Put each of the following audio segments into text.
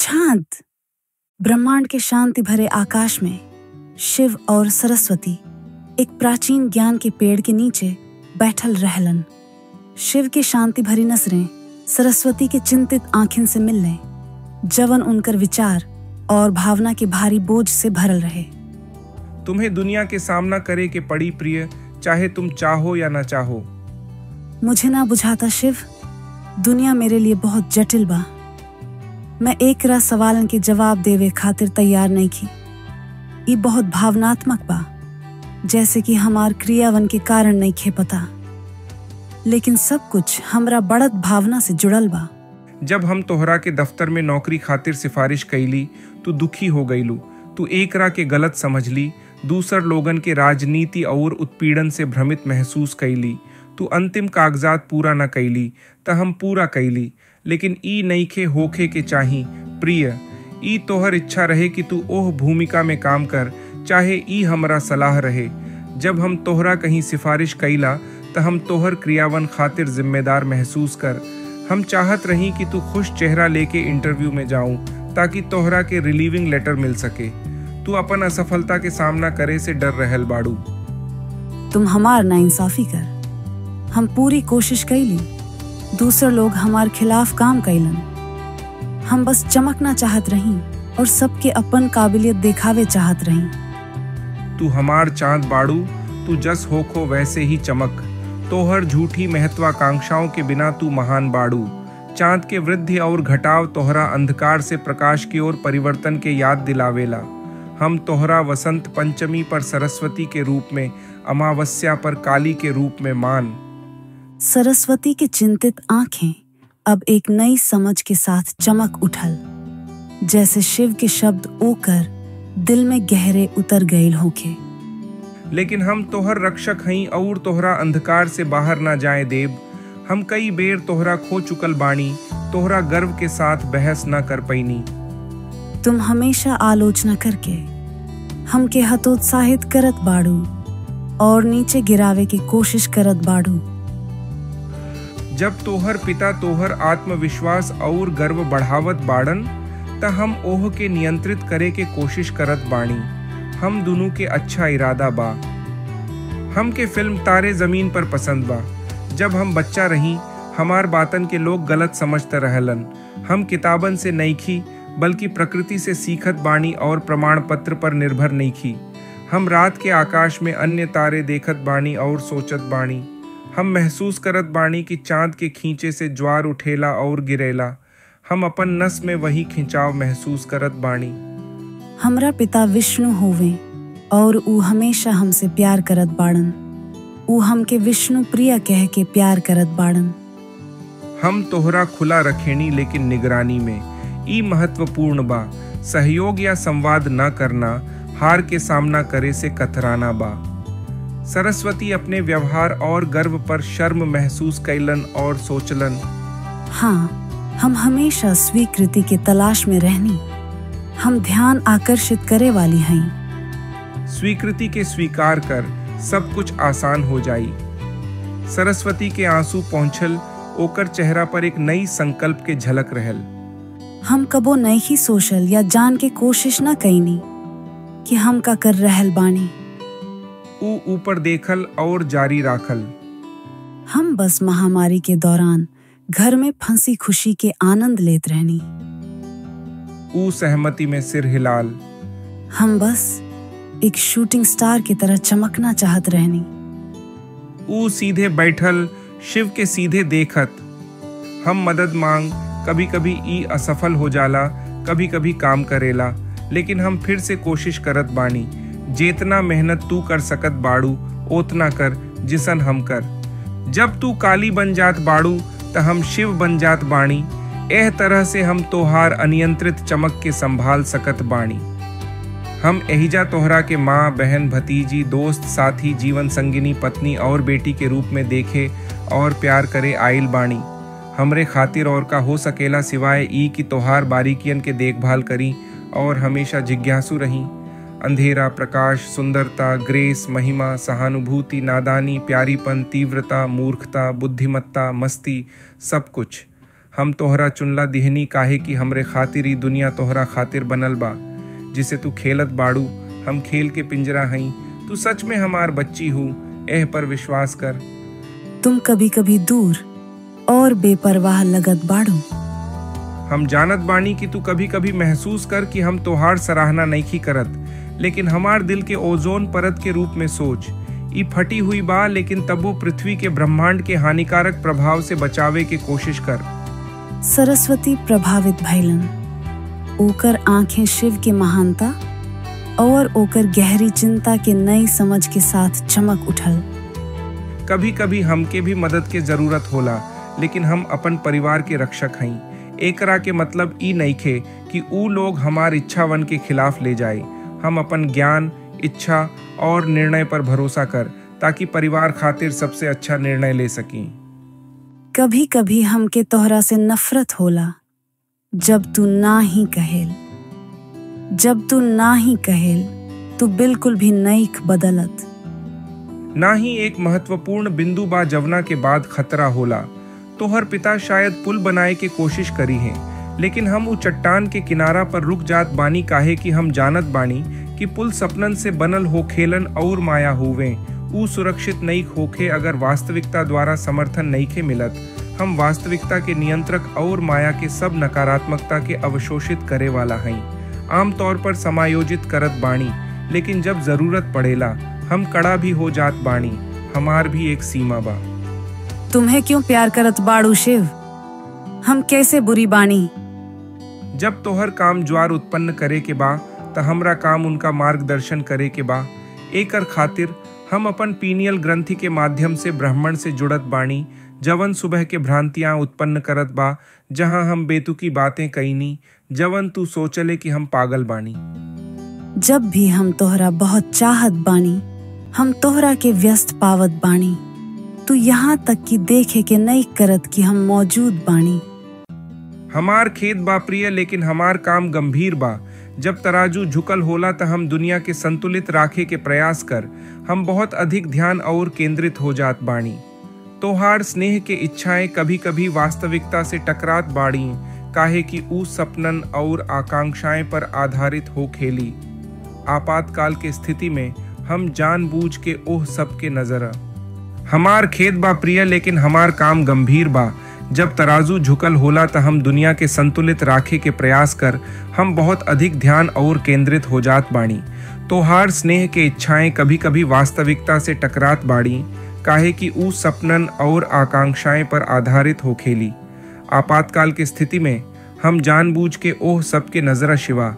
चांद। ब्रह्मांड के शांति भरे आकाश में शिव और सरस्वती एक प्राचीन ज्ञान के पेड़ के नीचे बैठल रहलन। शिव की शांति भरी नजरें सरस्वती के चिंतित आंखें से मिलने, जवन उनकर विचार और भावना के भारी बोझ से भरल रहे। तुम्हें दुनिया के सामना करे के पड़ी प्रिय, चाहे तुम चाहो या ना चाहो। मुझे ना बुझाता शिव, दुनिया मेरे लिए बहुत जटिल बा। मैं एकरा सवालन के जवाब देवे खातिर तैयार नहीं की। ये बहुत भावनात्मक बा, जैसे कि हमार क्रियावन के कारण नहीं खे पता, लेकिन सब कुछ हमरा बढ़त भावना से जुड़ल बा। जब हम तोहरा के दफ्तर में नौकरी खातिर सिफारिश कैली, तू दुखी हो गईलू। तू एकरा के गलत समझली, दूसर लोगन के राजनीति और उत्पीड़न से भ्रमित महसूस कैली। तू अंतिम कागजात पूरा न कैली त हम पूरा कैली, लेकिन ई नईखे होखे के चाही प्रिय। ई तोहर इच्छा रहे कि तू ओह भूमिका में काम कर, चाहे ई हमरा सलाह रहे। जब हम तोहरा कहीं सिफारिश कैला त हम तोहर क्रियावन खातिर जिम्मेदार महसूस कर। हम चाहत रही कि तू खुश चेहरा लेके इंटरव्यू में जाऊं, ताकि तोहरा के रिलीविंग लेटर मिल सके। तू अपन असफलता के सामना करे से डर रहल बाड़ू। तुम हमार नाइंसाफी कर। हम पूरी कोशिश कैली, दूसर लोग हमार खिलाफ काम कैलन। हम बस चमकना चाहत रही और सबके अपन काबिलियत दिखावे चाहत रही। तू हमार चांद बाड़ू, तू जस होखो वैसे ही चमक। तोहर झूठी महत्वाकांक्षाओं के बिना तू महान बाड़ू। चांद के वृद्धि और घटाव तोहरा अंधकार से प्रकाश की ओर परिवर्तन के याद दिलावेला। हम तोहरा वसंत पंचमी पर सरस्वती के रूप में, अमावस्या पर काली के रूप में मान। सरस्वती की चिंतित आंखें अब एक नई समझ के साथ चमक उठल, जैसे शिव के शब्द ओकर दिल में गहरे उतर गईल होके। लेकिन हम तोहर रक्षक हई और तोहरा अंधकार से बाहर ना जाए देव। हम कई बेर तोहरा खो चुकल बाणी, तोहरा गर्व के साथ बहस ना कर पैनी। तुम हमेशा आलोचना करके हमके हतोत्साहित करत बाड़ू और नीचे गिरावे की कोशिश करत बाड़ू। जब तोहर पिता तोहर आत्मविश्वास और गर्व बढ़ावत बाड़न त हम ओह के नियंत्रित करे के कोशिश करत बाणी। हम दोनों के अच्छा इरादा बा। हमके फिल्म तारे जमीन पर पसंद बा। जब हम बच्चा रही, हमार बातन के लोग गलत समझते रहलन। हम किताबन से नईखी, बल्कि प्रकृति से सीखत बाणी और प्रमाण पत्र पर निर्भर नईखी। हम रात के आकाश में अन्य तारे देखत बाणी और सोचत बाणी। हम महसूस करत बाणी कि चांद के खींचे से ज्वार उठेला और गिरेला। हम अपन नस में वही खिंचाव महसूस करत बाणी। हमरा पिता विष्णु होवे और ऊ हमेशा हमसे प्यार करत बाड़न। ऊ हमके विष्णु प्रिया कह के प्यार करत बाड़न। हम तोहरा खुला रखेनी, लेकिन निगरानी में। ई महत्वपूर्ण बा। सहयोग या संवाद न करना, हार के सामना करे से कतराना बा। सरस्वती अपने व्यवहार और गर्व पर शर्म महसूस कैलन और सोचलन, हाँ, हम हमेशा स्वीकृति के तलाश में रहनी। हम ध्यान आकर्षित करे वाली हैं। स्वीकृति के स्वीकार कर, सब कुछ आसान हो जाई। सरस्वती के आंसू पहुंचल, ओकर चेहरा पर एक नई संकल्प के झलक रहल। हम कबो नहीं सोचल या जान के कोशिश न कैनी कि हम का कर रहल बानी। ऊ ऊपर देखल और जारी राखल। हम बस महामारी के दौरान घर में फंसी खुशी के आनंद लेत रहनी। ऊ सहमति में सिर हिलाल। हम बस एक शूटिंग स्टार की तरह चमकना चाहत रहनी। ऊ सीधे बैठल, शिव के सीधे देखत। हम मदद मांग, कभी कभी ई असफल हो जाला, कभी कभी काम करेला, लेकिन हम फिर से कोशिश करत बानी। जेतना मेहनत तू कर सकत बाड़ू, ओतना कर जिसन हम कर। जब तू काली बन जात बाड़ू त हम शिव बन जात बाणी। एह तरह से हम तोहार अनियंत्रित चमक के संभाल सकत बाणी। हम एहिजा तोहरा के माँ, बहन, भतीजी, दोस्त, साथी, जीवन संगिनी, पत्नी और बेटी के रूप में देखे और प्यार करे आइल बाणी। हमरे खातिर और का हो सकेला सिवाय ई कि तोहार बारीकियन के देखभाल करी और हमेशा जिज्ञासु रही। अंधेरा, प्रकाश, सुंदरता, ग्रेस, महिमा, सहानुभूति, नादानी, प्यारीपन, तीव्रता, मूर्खता, बुद्धिमत्ता, मस्ती, सब कुछ। हम तोहरा चुनला दिहनी काहे कि हमरे खातिर ई दुनिया तोहरा खातिर बनल बा। जिसे तू खेलत बाड़ू हम खेल के पिंजरा हई। तू सच में हमार बच्ची हूँ, एह पर विश्वास कर। तुम कभी कभी दूर और बेपरवाह लगत बाड़ू। हम जानत बानी कि तू कभी कभी महसूस कर कि हम तोहार सराहना नइखी करत, लेकिन हमार दिल के ओजोन परत के रूप में सोच। ई फटी हुई बा, लेकिन तबो पृथ्वी के ब्रह्मांड के हानिकारक प्रभाव से बचावे के कोशिश कर। सरस्वती प्रभावित भइलन। ओकर आंखें शिव के महानता और ओकर गहरी चिंता के नई समझ के साथ चमक उठल। कभी कभी हमके भी मदद के जरूरत होला, लेकिन हम अपन परिवार के रक्षक हई। एकरा के मतलब ई नइखे कि ऊ लोग हमार इच्छावन के खिलाफ ले जाए। हम अपन ज्ञान, इच्छा और निर्णय पर भरोसा कर, ताकि परिवार खातिर सबसे अच्छा निर्णय ले सकी। कभी कभी हमके तोहरा से नफरत होला, जब तू ना ही कहेल। जब तू ना ही कहेल, तू बिल्कुल भी नइख बदलत। ना ही एक महत्वपूर्ण बिंदु बा जवना के बाद खतरा होला। तोहर पिता शायद पुल बनाए के कोशिश करी है, लेकिन हम उ चट्टान के किनारा पर रुक जात बानी काहे कि हम जानत बानी कि पुल सपनन से बनल होखेलन और माया होवे। ऊ सुरक्षित नहीं होखे अगर वास्तविकता द्वारा समर्थन नइखे मिलत। हम वास्तविकता के नियंत्रक और माया के सब नकारात्मकता के अवशोषित करे वाला हई। आमतौर पर समायोजित करत बानी, लेकिन जब जरूरत पड़ेला हम कड़ा भी हो जात बानी। हमार भी एक सीमा बा। तुम्हें क्यों प्यार करत बाड़ू शिव? हम कैसे बुरी बानी? जब तोहर काम ज्वार उत्पन्न करे के बा त हमरा काम उनका मार्गदर्शन करे के बा। एकर खातिर हम अपन पीनियल ग्रंथि के माध्यम से ब्राह्मण से जुड़त बानी, जवन सुबह के भ्रांतियां उत्पन्न करत बा, जहां हम बेतुकी बातें कईनी, जवन तू सोचले कि हम पागल बानी। जब भी हम तोहरा बहुत चाहत बानी, हम तोहरा के व्यस्त पावत बानी। तू यहाँ तक कि देखे के नहीं करत कि हम मौजूद बानी। हमार खेत बा प्रिय, लेकिन हमार काम गंभीर बा। जब तराजू झुकल होला त हम दुनिया के संतुलित राखे के प्रयास कर। हम बहुत अधिक ध्यान और केंद्रित हो जात बानी। तोहार स्नेह के इच्छाएं कभी कभी वास्तविकता से टकरात बाड़ी, काहे कि ऊ सपनन और आकांक्षाएं पर आधारित हो खेली। आपातकाल के स्थिति में हम जानबूझ के ओह सबके नजर। हमार खेत बा प्रिय, लेकिन हमार काम गंभीर बा। जब तराजू झुकल होला त हम दुनिया के संतुलित राखे के प्रयास कर। हम बहुत अधिक ध्यान और केंद्रित हो जात बानी। तोहार स्नेह के इच्छाएं कभी कभी वास्तविकता से टकरात बाड़ी, काहे कि ऊ सपनन और आकांक्षाएं पर आधारित हो खेली। आपातकाल की स्थिति में हम जानबूझ के ओह सबके नजरा शिवा।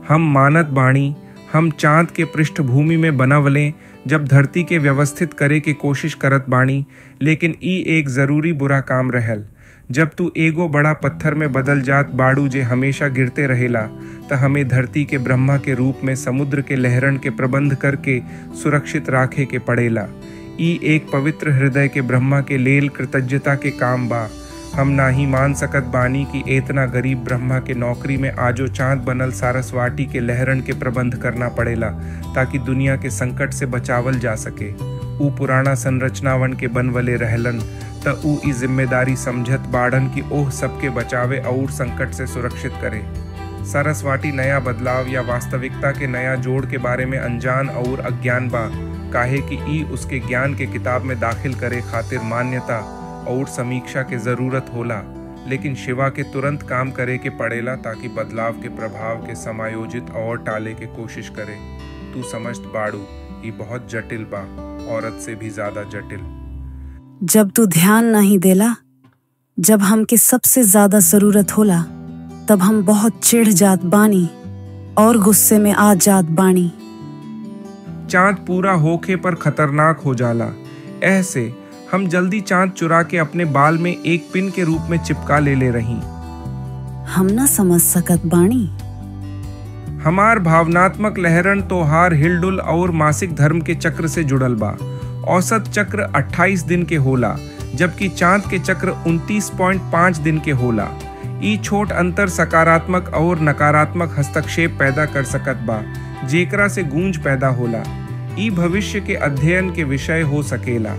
हम मानत बाणी हम चांद के पृष्ठभूमि में बनवले जब धरती के व्यवस्थित करे के कोशिश करत बाणी, लेकिन ई एक जरूरी बुरा काम रहल। जब तू एगो बड़ा पत्थर में बदल जात बाड़ू जे हमेशा गिरते रहेला, त हमें धरती के ब्रह्मा के रूप में समुद्र के लहरन के प्रबंध करके सुरक्षित राखे के पड़ेला। ई एक पवित्र हृदय के ब्रह्मा के लेल कृतज्ञता के काम बा। हम ना ही मान सकत बानी कि इतना गरीब ब्रह्मा के नौकरी में आजो चांद बनल सारस्वाटी के लहरन के प्रबंध करना पड़ेला, ताकि दुनिया के संकट से बचावल जा सके। ऊ पुराना संरचनावन के बनवले रहलन त ऊ ई जिम्मेदारी समझत बाड़न कि ओह सबके बचावे और संकट से सुरक्षित करे। सारस्वाटी नया बदलाव या वास्तविकता के नया जोड़ के बारे में अनजान और अज्ञान बा, काहे कि ई उसके ज्ञान के किताब में दाखिल करे खातिर मान्यता और समीक्षा के जरूरत होला। लेकिन शिवा के तुरंत काम करे के पड़ेला, ताकि बदलाव के प्रभाव के समायोजित और टाले के कोशिश करे। तू समझत बाड़ू, ये बहुत जटिल बा, औरत से भी ज्यादा जटिल। जब तू ध्यान नहीं देला, जब हमके सबसे ज्यादा जरूरत होला, तब हम बहुत चिढ़ जात बानी और गुस्से में आ जात बानी। चांद पूरा होखे पर खतरनाक हो जाला। ऐसे हम जल्दी चांद चुरा के अपने बाल में एक पिन के रूप में चिपका ले रही। हम ना समझ सकत बानी। हमार भावनात्मक लहरन तोहार हिलडुल और मासिक धर्म के चक्र से जुड़ल बा। औसत चक्र 28 दिन के होला, जबकि चांद के चक्र 29.5 दिन के होला। ई छोट अंतर सकारात्मक और नकारात्मक हस्तक्षेप पैदा कर सकत बा, जेकरा से गूंज पैदा होला। ई भविष्य के अध्ययन के विषय हो सकेला।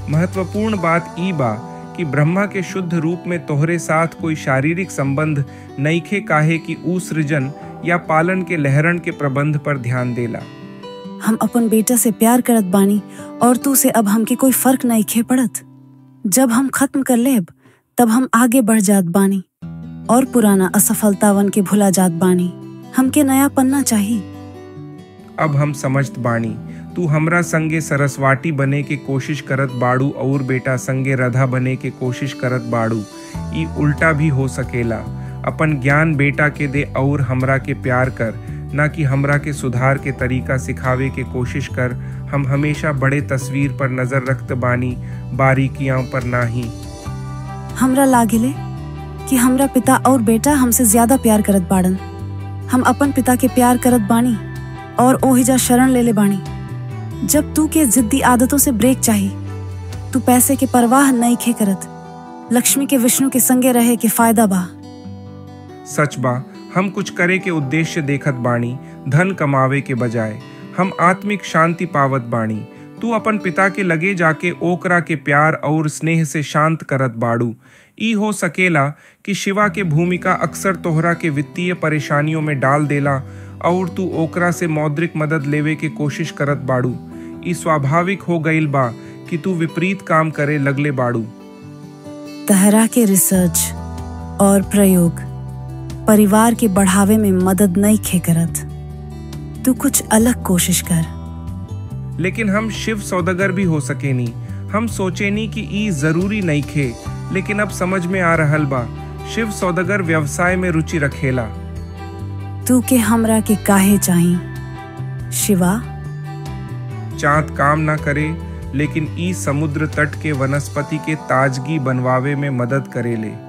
महत्वपूर्ण बात ई बा कि ब्रह्मा के शुद्ध रूप में तोहरे साथ कोई शारीरिक संबंध नईखे काहे कि ऊ सृजन या पालन के लहरण के प्रबंध पर ध्यान देला। हम अपन बेटा से प्यार करत बानी और तू से अब हमके कोई फर्क नईखे पड़त। जब हम खत्म कर लेब तब हम आगे बढ़ जात बानी और पुराना असफलतावन के भुला जात बानी। हमके नया पन्ना चाहिए। अब हम समझत बानी तू हमरा संगे सरस्वाती बने के कोशिश करत बाड़ू और बेटा संगे राधा बने के कोशिश करत बाड़ू। ई उल्टा भी हो सकेला। अपन ज्ञान बेटा के दे और हमरा के प्यार कर, ना कि हमरा के सुधार के तरीका सिखावे के कोशिश कर। हम हमेशा बड़े तस्वीर पर नजर रखत बानी, बारीकियां पर नाही। हमरा लागेले कि हमरा पिता और बेटा हमसे ज्यादा प्यार करत बाड़न। हम अपन पिता के प्यार करत बानी और ओहिजा शरण ले ले बानी। जब तू के जिद्दी आदतों से ब्रेक चाहिए, तू पैसे के परवाह नहीं खे करत। लक्ष्मी के विष्णु के संगे रहे के फायदा बा। सच बा, हम कुछ करे के उद्देश्य देखत बानी, धन कमावे के बजाय। हम आत्मिक शांति पावत बानी। तू अपन पिता के लगे जाके ओकरा के प्यार और स्नेह से शांत करत बाड़ू। ई हो सकेला कि शिवा के भूमिका अक्सर तोहरा के वित्तीय परेशानियों में डाल देला और तू ओकरा से मौद्रिक मदद लेवे के कोशिश करत बाड़ू। ई स्वाभाविक हो गईल बा कि तू विपरीत काम करे लगले बाड़ू। तहरा के रिसर्च और प्रयोग परिवार के बढ़ावे में मदद नहीं खे करत। तू कुछ अलग कोशिश कर। लेकिन हम शिव सौदागर भी हो सकेनी। हम सोचेनी कि ई जरूरी नहीं खे, लेकिन अब समझ में आ रहल बा शिव सौदागर व्यवसाय में रुचि रखेला। तू के हमरा के काहे चाही शिवा? चाँद काम ना करे, लेकिन ई समुद्र तट के वनस्पति के ताजगी बनवावे में मदद करेले।